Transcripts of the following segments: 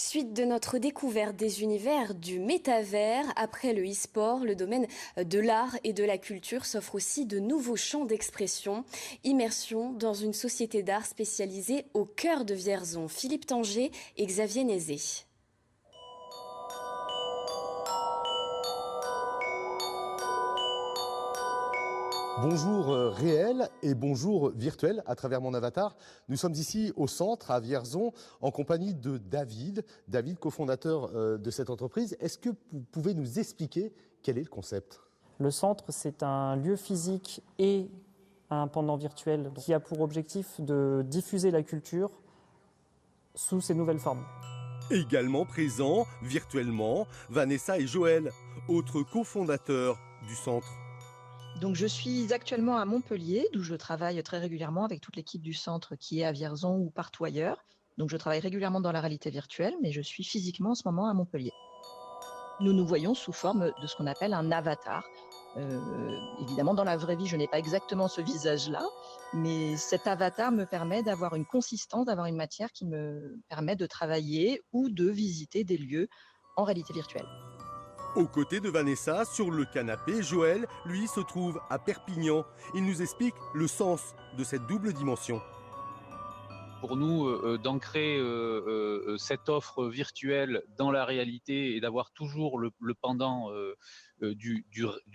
Suite de notre découverte des univers du métavers, après le e-sport, le domaine de l'art et de la culture s'offre aussi de nouveaux champs d'expression. Immersion dans une société d'art spécialisée au cœur de Vierzon. Philippe Tanger et Xavier Nézé. Bonjour réel et bonjour virtuel à travers mon avatar. Nous sommes ici au centre à Vierzon en compagnie de David, cofondateur de cette entreprise. Est-ce que vous pouvez nous expliquer quel est le concept ? Le centre, c'est un lieu physique et un pendant virtuel qui a pour objectif de diffuser la culture sous ses nouvelles formes. Également présents virtuellement, Vanessa et Joël, autres cofondateurs du centre. Donc, je suis actuellement à Montpellier, d'où je travaille très régulièrement avec toute l'équipe du centre qui est à Vierzon ou partout ailleurs. Donc, je travaille régulièrement dans la réalité virtuelle, mais je suis physiquement en ce moment à Montpellier. Nous nous voyons sous forme de ce qu'on appelle un avatar. Évidemment, dans la vraie vie, je n'ai pas exactement ce visage-là, mais cet avatar me permet d'avoir une consistance, d'avoir une matière qui me permet de travailler ou de visiter des lieux en réalité virtuelle. Aux côtés de Vanessa, sur le canapé, Joël, lui, se trouve à Perpignan. Il nous explique le sens de cette double dimension. Pour nous, d'ancrer cette offre virtuelle dans la réalité et d'avoir toujours le pendant du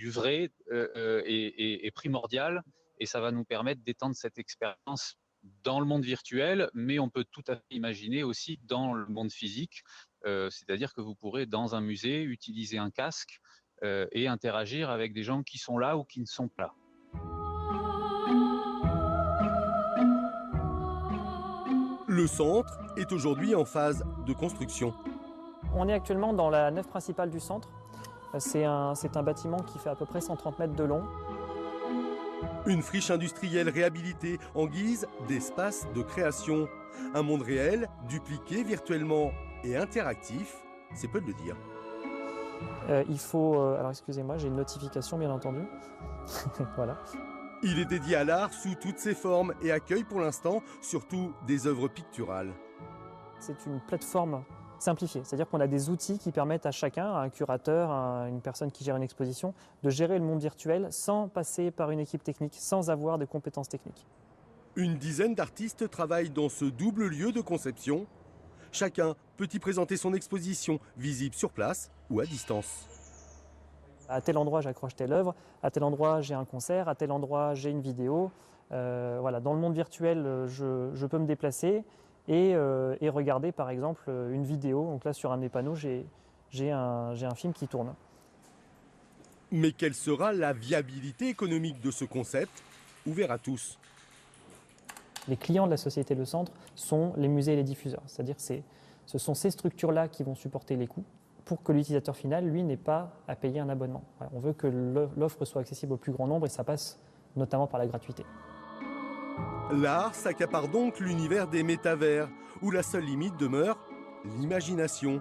vrai est primordial. Et ça va nous permettre d'étendre cette expérience dans le monde virtuel, mais on peut tout à fait imaginer aussi dans le monde physique. C'est-à-dire que vous pourrez, dans un musée, utiliser un casque et interagir avec des gens qui sont là ou qui ne sont pas là. Le centre est aujourd'hui en phase de construction. On est actuellement dans la nef principale du centre. C'est un bâtiment qui fait à peu près 130 mètres de long. Une friche industrielle réhabilitée en guise d'espace de création. Un monde réel, dupliqué virtuellement et interactif, c'est peu de le dire. Il faut... alors excusez-moi, j'ai une notification bien entendu. Voilà. Il est dédié à l'art sous toutes ses formes et accueille pour l'instant surtout des œuvres picturales. C'est une plateforme simplifiée, c'est-à-dire qu'on a des outils qui permettent à chacun, à un curateur, à une personne qui gère une exposition, de gérer le monde virtuel sans passer par une équipe technique, sans avoir des compétences techniques. Une dizaine d'artistes travaillent dans ce double lieu de conception. Chacun peut y présenter son exposition, visible sur place ou à distance. À tel endroit, j'accroche telle œuvre, à tel endroit, j'ai un concert, à tel endroit, j'ai une vidéo. Voilà, dans le monde virtuel, je peux me déplacer et regarder, par exemple, une vidéo. Donc là, sur un de mes panneaux, j'ai un film qui tourne. Mais quelle sera la viabilité économique de ce concept, ouvert à tous ? Les clients de la société Le Centre sont les musées et les diffuseurs. C'est-à-dire que ce sont ces structures-là qui vont supporter les coûts pour que l'utilisateur final, lui, n'ait pas à payer un abonnement. Voilà, on veut que l'offre soit accessible au plus grand nombre et ça passe notamment par la gratuité. L'art s'accapare donc l'univers des métavers, où la seule limite demeure l'imagination.